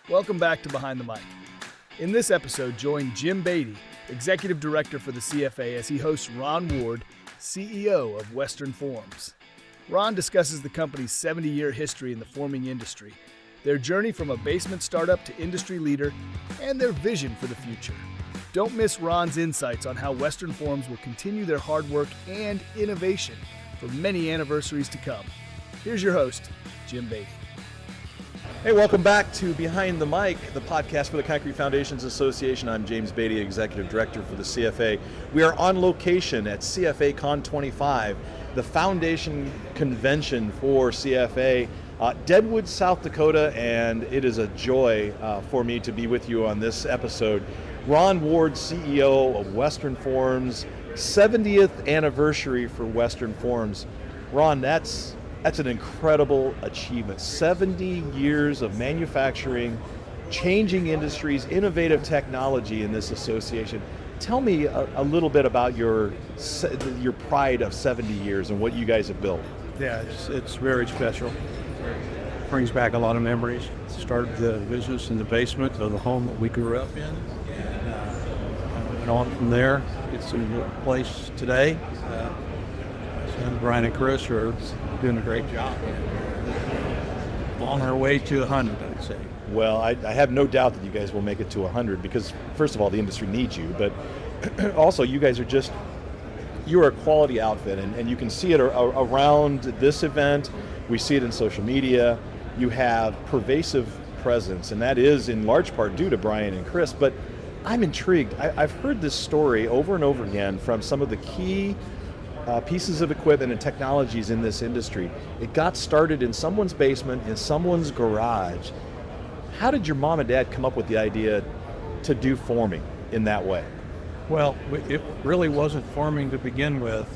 Welcome back to Behind the Mic. In this episode, join Jim Baty, Executive Director for the CFA, as he hosts Ron Ward, CEO of Western Forms. Ron discusses the company's 70-year history in the forming industry, their journey from a basement startup to industry leader, and their vision for the future. Don't miss Ron's insights on how Western Forms will continue their hard work and innovation for many anniversaries to come. Here's your host, Jim Baty. Hey, welcome back to Behind the Mic, the podcast for the Concrete Foundations Association. I'm James Baty, Executive Director for the CFA. We are on location at CFA Con 25, the foundation convention for CFA, Deadwood, South Dakota, and it is a joy for me to be with you on this episode. Ron Ward, CEO of Western Forms, 70th anniversary for Western Forms. Ron, that's an incredible achievement. 70 years of manufacturing, changing industries, innovative technology in this association. Tell me a little bit about your pride of 70 years and what you guys have built. Yeah, it's very special. Brings back a lot of memories. Started the business in the basement of the home that we grew up in, and went on from there. It's in the place today. And Brian and Chris are doing a great job. On our way to 100, I'd say. Well, I have no doubt that you guys will make it to 100 because, first of all, the industry needs you, but also you guys you're a quality outfit, and you can see it around this event. We see it in social media. You have pervasive presence, and that is in large part due to Brian and Chris, but I'm intrigued. I've heard this story over and over again from some of the key pieces of equipment and technologies in this industry. It got started in someone's basement, in someone's garage. How did your mom and dad come up with the idea to do forming in that way? Well, it really wasn't forming to begin with.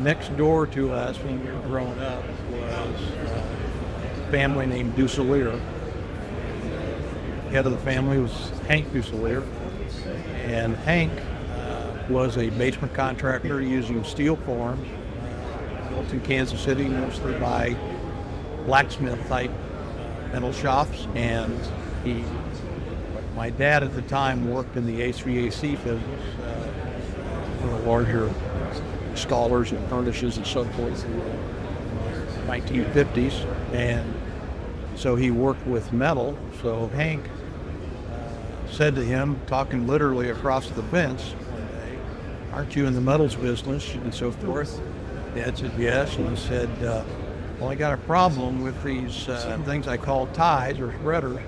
Next door to us when we were growing up was a family named Duselier. Head of the family was Hank Duselier, and Hank was a basement contractor using steel forms, built in Kansas City mostly by blacksmith type metal shops. And my dad at the time worked in the HVAC business, for the larger installers and furnaces and so forth in the 1950s. And so he worked with metal. So Hank said to him, talking literally across the fence, "Aren't you in the metals business?" and so forth. Dad said yes, and he said, well, I got a problem with these things I call ties or spreaders.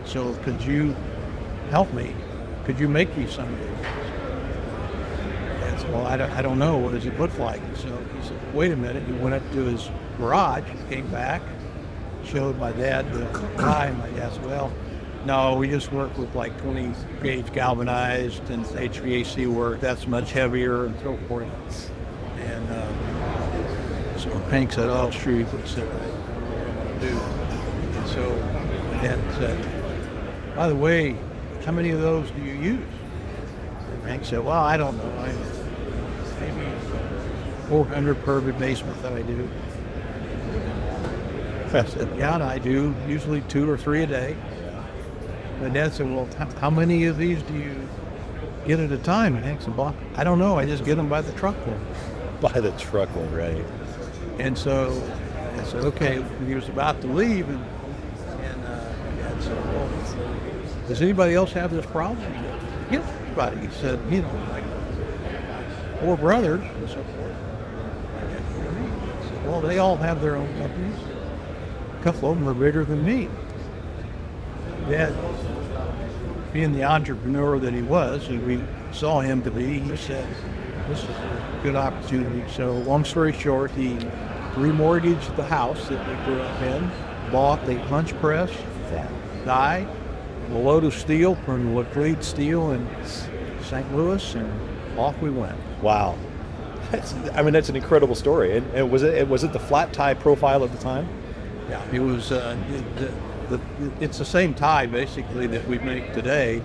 So could you help me? Could you make me some of these? Dad said, well, I don't know. What does it look like? And so he said, wait a minute. He went up to his garage, came back, showed my dad the tie, and my dad said, well, no, we just work with like 20 gauge galvanized and HVAC work. That's much heavier and so forth. And so Hank said, oh, sure, you could say what I'm going to do. And so my dad said, by the way, how many of those do you use? And Hank said, well, I don't know. Maybe 400 per basement that I do. I said, yeah, I do usually 2 or 3 a day. My dad said, well, how many of these do you get at a time? And Hank said, well, I don't know. I just get them by the truckload. By the truckload, right. And so I said, okay. He was about to leave, and my dad said, well, does anybody else have this problem? He said, yeah, everybody. He said, like 4 brothers and so forth. I said, well, they all have their own companies. A couple of them are bigger than me. Dad, being the entrepreneur that he was, and we saw him to be, he said, this is a good opportunity. So long story short, he remortgaged the house that we grew up in, bought a punch press, die, a load of steel from Laclede Steel in St. Louis, and off we went. Wow. That's an incredible story. And was it the flat tie profile at the time? Yeah, it was. It's the same tie basically that we make today.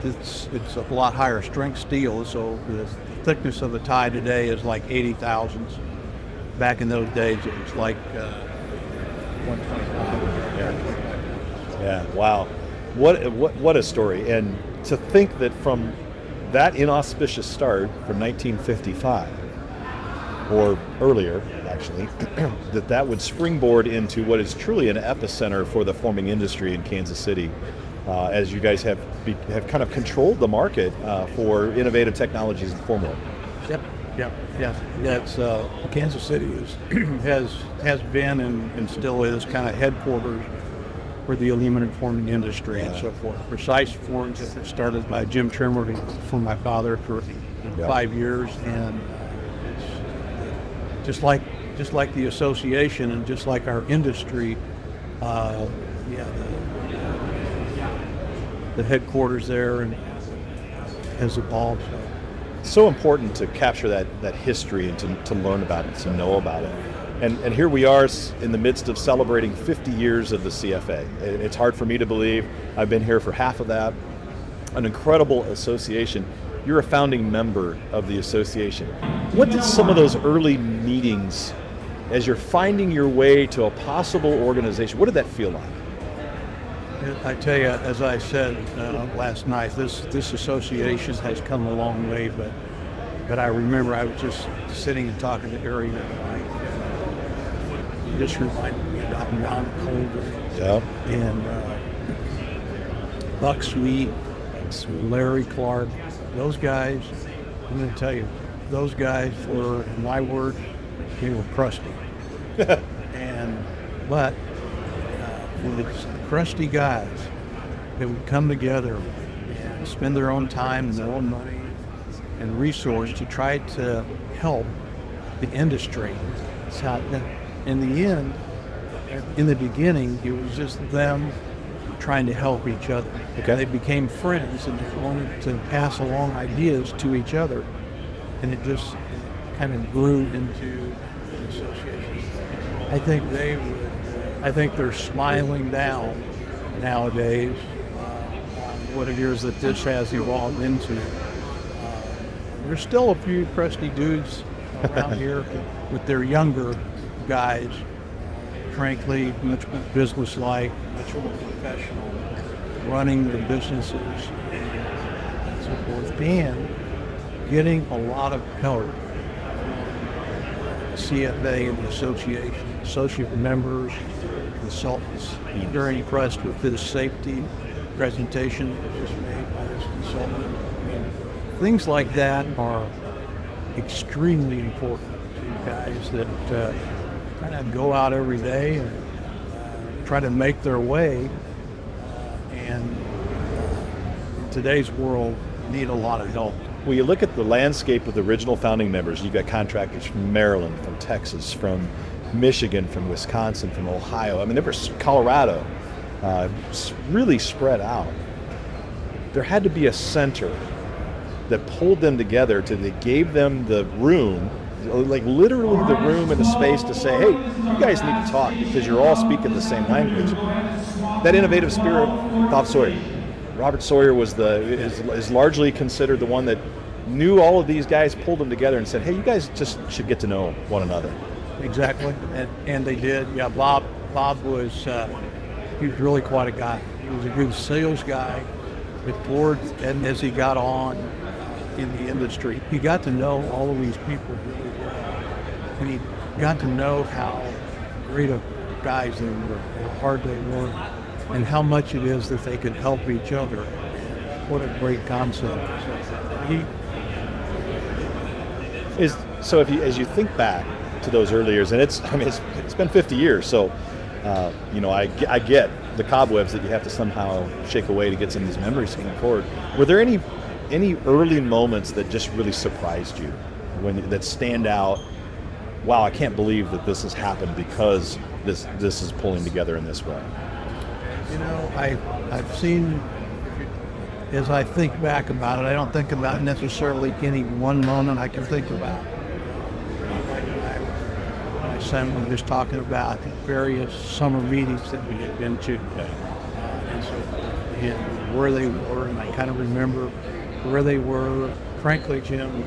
It's a lot higher strength steel, so the thickness of the tie today is like 80 thousandths. Back in those days, it was like 125. Yeah, wow. What a story. And to think that from that inauspicious start from 1955, or earlier actually, that would springboard into what is truly an epicenter for the forming industry in Kansas City, as you guys have kind of controlled the market for innovative technologies in formwork. Yep. That's Kansas City has been and still is kind of headquarters for the aluminum forming industry and so forth. Precise Forms started by Jim Trimmer for my father for 5 years, and it's just like the association and just like our industry, the headquarters there and has evolved. So important to capture that history and to learn about it, to know about it. And here we are in the midst of celebrating 50 years of the CFA. It's hard for me to believe. I've been here for half of that. An incredible association. You're a founding member of the association. What did some of those early meetings, as you're finding your way to a possible organization, what did that feel like? I tell you, as I said last night, this association has come a long way, but I remember I was just sitting and talking to Ari tonight. It just reminded me about Ron Colder and Buck Sweet, Larry Clark. Those guys, I'm going to tell you, those guys were, in my word, they were crusty. But for the crusty guys that would come together and spend their own time and their own money and resource to try to help the industry. So in the end, in the beginning, it was just them trying to help each other. Okay. They became friends and they wanted to pass along ideas to each other, and it just kind of grew into an association. I think they're smiling down nowadays on what it is that this has evolved into. There's still a few crusty dudes around here with their younger guys, frankly, much more business-like, much more professional, running their businesses and so forth, and getting a lot of help from the CFA and the association, associate members, consultants. Very impressed with this safety presentation that was made by this consultant. I mean, things like that are extremely important to guys that kind of go out every day and try to make their way, and in today's world need a lot of help. Well, you look at the landscape of the original founding members, you've got contractors from Maryland, from Texas, from Michigan, from Wisconsin, from Ohio. I mean, there was Colorado, really spread out. There had to be a center that pulled them together, that gave them the room, like literally the room and the space to say, hey, you guys need to talk because you're all speaking the same language. That innovative spirit, Bob Sawyer. Robert Sawyer is largely considered the one that knew all of these guys, pulled them together and said, hey, you guys just should get to know one another. Exactly, and they did. Yeah, Bob was, he was really quite a guy. He was a good sales guy, but and as he got on in the industry, he got to know all of these people really well, and he got to know how great of guys they were, how hard they were, and how much it is that they could help each other. What a great concept. So as you think back to those early years, and it's been 50 years, so I get the cobwebs that you have to somehow shake away to get some of these memories going forward. Were there any early moments that just really surprised you, that stand out? Wow, I can't believe that this has happened because this is pulling together in this way. I've seen, as I think back about it, I don't think about necessarily any one moment I can think about. My son was talking about various summer meetings that we had been to, and so forth, and where they were, and I kind of remember where they were. Frankly, Jim,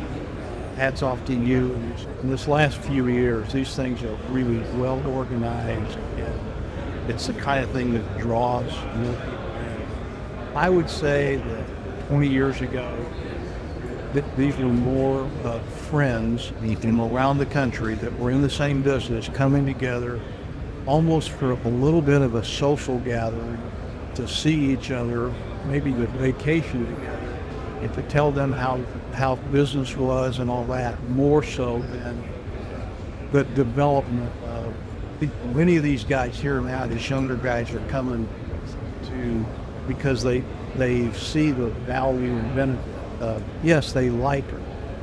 hats off to you. In this last few years, these things are really well organized, and it's the kind of thing that draws more people in. I would say that 20 years ago, these were more friends from around the country that were in the same business coming together almost for a little bit of a social gathering to see each other, maybe to vacation together, and to tell them how business was and all that, more so than the development of many of these guys here now. These younger guys are coming to because they see the value and benefit of, yes, they like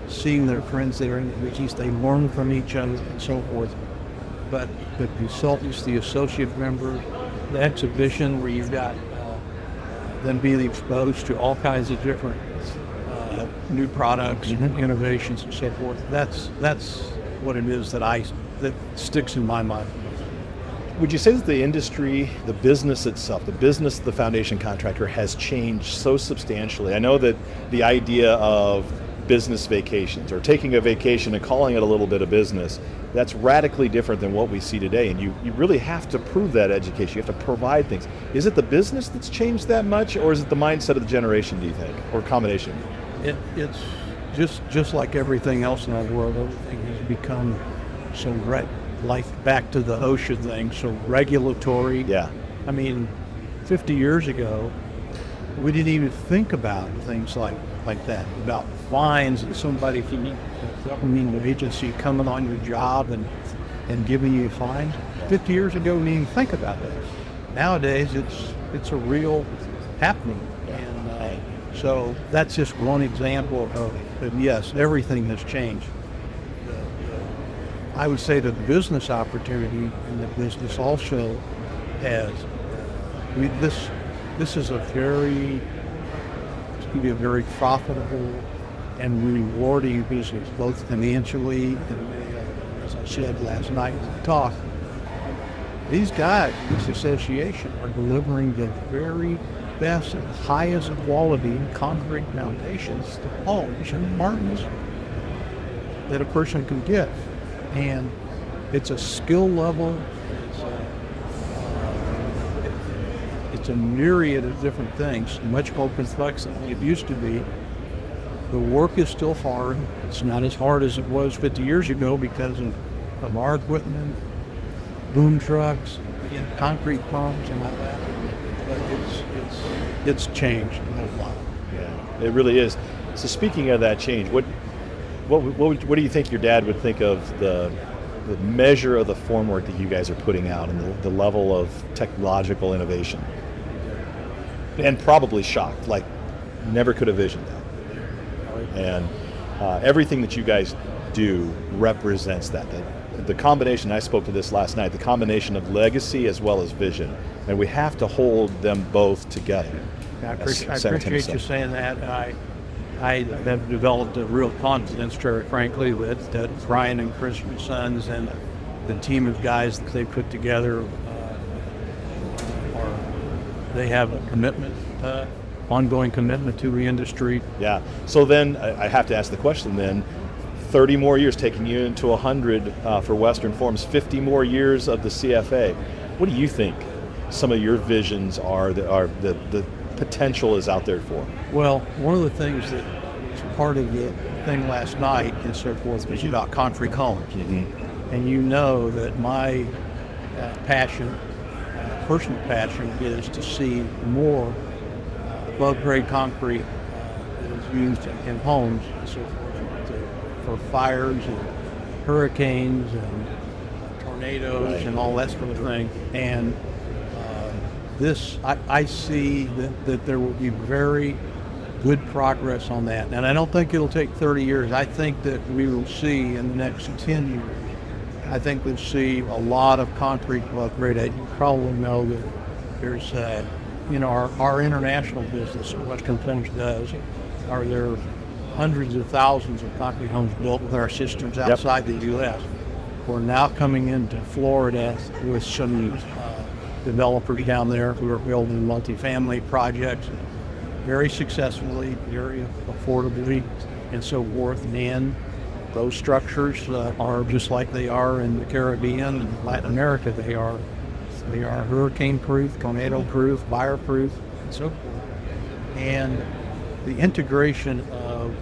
seeing their friends that are in the business, they learn from each other and so forth. But the consultants, the associate members, the exhibition where you've got them being exposed to all kinds of different new products and innovations and so forth. That's what it is that sticks in my mind. Would you say that the industry, the business itself, the business of the foundation contractor has changed so substantially? I know that the idea of business vacations or taking a vacation and calling it a little bit of business, that's radically different than what we see today. And you really have to prove that education. You have to provide things. Is it the business that's changed that much, or is it the mindset of the generation, do you think, or a combination? It's just like everything else in our world. Everything has become so like back to the OSHA thing, so regulatory. Yeah. I mean, 50 years ago, we didn't even think about things like that, about fines and somebody from a government agency coming on your job and giving you fines. 50 years ago, we didn't even think about that. Nowadays, it's a real happening. And so that's just one example of yes, everything has changed. I would say that the business opportunity in the business also has. This is it's going to be a very profitable and rewarding business, both financially and, as I said last night in the talk, these guys, this association, are delivering the very best and highest quality concrete foundations to homes and apartments that a person can get. And it's a skill level, it's a myriad of different things, much more complex than it used to be. The work is still foreign. It's not as hard as it was 50 years ago because of our equipment, boom trucks, concrete pumps and all that. But it's changed a whole lot. Yeah, it really is. So speaking of that change, what do you think your dad would think of the measure of the formwork that you guys are putting out and the level of technological innovation? And probably shocked, like never could have visioned that. And everything that you guys do represents that. The combination, I spoke to this last night, the combination of legacy as well as vision. And we have to hold them both together. I appreciate you saying that. I have developed a real confidence, frankly, that Brian and Chris, my sons, and the team of guys that they put together, they have a commitment, ongoing commitment to the industry. Yeah. So then I have to ask the question then, 30 more years, taking you into 100 for Western Forms, 50 more years of the CFA. What do you think some of your visions are the potential is out there for? Well, one of the things that was part of the thing last night and so forth was about concrete homes. Mm-hmm. And you know that my personal passion is to see more above-grade concrete that is used in homes and so forth for fires and hurricanes and tornadoes, right, and all that sort of thing. And I see that there will be very good progress on that. And I don't think it'll take 30 years. I think that we will see in the next 10 years, I think we'll see a lot of concrete upgrade. You probably know that there's, our international business, what Western does, are there hundreds of thousands of concrete homes built with our systems outside the U.S. We're now coming into Florida with some developers down there who are building multifamily projects very successfully, very affordably, and so forth. And those structures are just like they are in the Caribbean and Latin America. They are They are hurricane-proof, tornado-proof, fire-proof, and so forth. And the integration of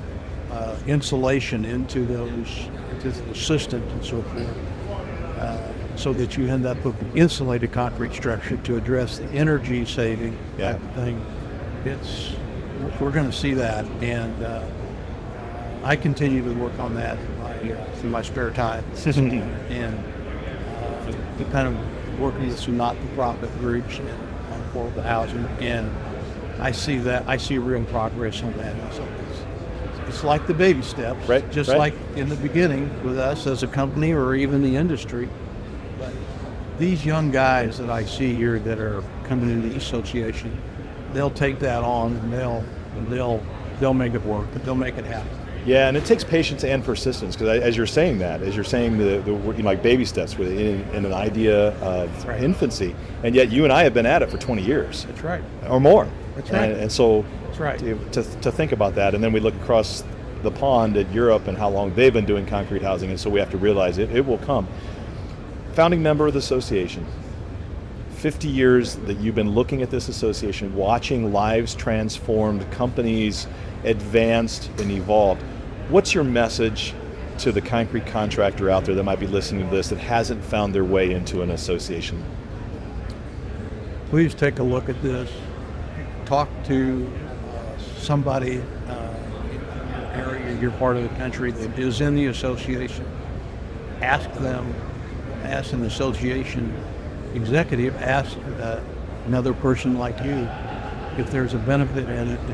insulation into the systems and so forth, so that you end up with an insulated concrete structure to address the energy saving type of thing. We're going to see that, and I continue to work on that in my spare time, and kind of working with some not-for-profit groups on affordable housing, and I see real progress on that. So it's like the baby steps, right? Like in the beginning with us as a company or even the industry. But these young guys that I see here that are coming into the association, they'll take that on and they'll make it work. They'll make it happen. Yeah, and it takes patience and persistence, because as you're saying the like baby steps in an idea of infancy, and yet you and I have been at it for 20 years. That's right. Or more. That's right. And so that's right. To think about that, and then we look across the pond at Europe and how long they've been doing concrete housing, and so we have to realize it will come. Founding member of the association, 50 years that you've been looking at this association, watching lives transformed, companies advanced and evolved. What's your message to the concrete contractor out there that might be listening to this that hasn't found their way into an association? Please take a look at this. Talk to somebody in your area, your part of the country that is in the association. Ask an association executive, ask another person like you if there's a benefit in it. I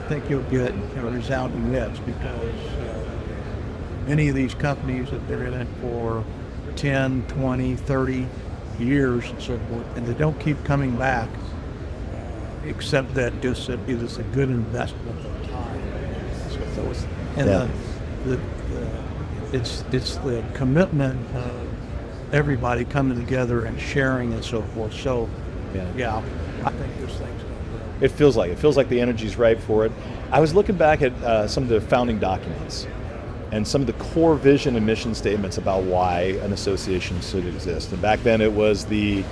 think you'll get a resounding yes, because many of these companies have been in it for 10, 20, 30 years and so forth, and they don't keep coming back, except that it is a good investment of time. It's the commitment of everybody coming together and sharing and so forth. So, yeah I think this thing's going to grow. It feels like the energy's right for it. I was looking back at some of the founding documents and some of the core vision and mission statements about why an association should exist. And back then it was the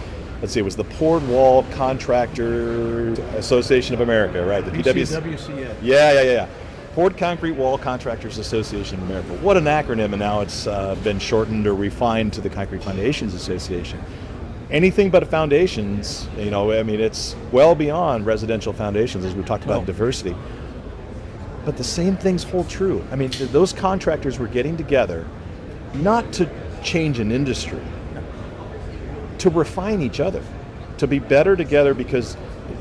Poured Wall Contractor Association of America, right? The PWCA. Yeah. Poured Concrete Wall Contractors Association of America. What an acronym, and now it's been shortened or refined to the Concrete Foundations Association. Anything but foundations, it's well beyond residential foundations, as we talked about diversity. But the same things hold true. Those contractors were getting together not to change an industry, to refine each other, to be better together, because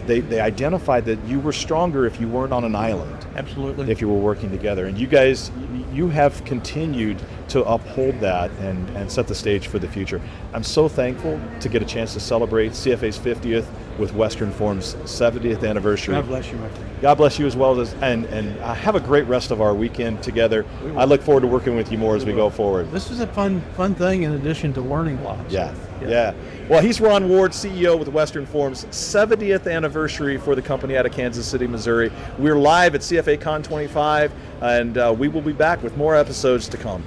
they identified that you were stronger if you weren't on an island. Absolutely. If you were working together. And you guys, you have continued to uphold that and set the stage for the future. I'm so thankful to get a chance to celebrate CFA's 50th with Western Form's 70th anniversary. God bless you, my friend. God bless you as well, and have a great rest of our weekend together. I look forward to working with you more as we go forward. This is a fun thing in addition to learning lots. Yeah. Well, he's Ron Ward, CEO with Western Form's 70th anniversary for the company out of Kansas City, Missouri. We're live at CFA Con 25, and we will be back with more episodes to come.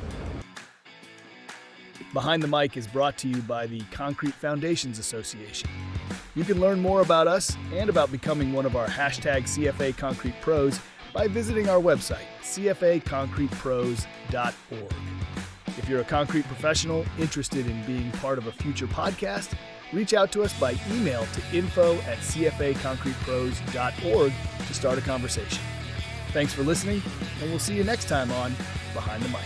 Behind the Mic is brought to you by the Concrete Foundations Association. You can learn more about us and about becoming one of our #CFA Concrete Pros by visiting our website, cfaconcretepros.org. If you're a concrete professional interested in being part of a future podcast, reach out to us by email to info@cfaconcretepros.org to start a conversation. Thanks for listening, and we'll see you next time on Behind the Mic.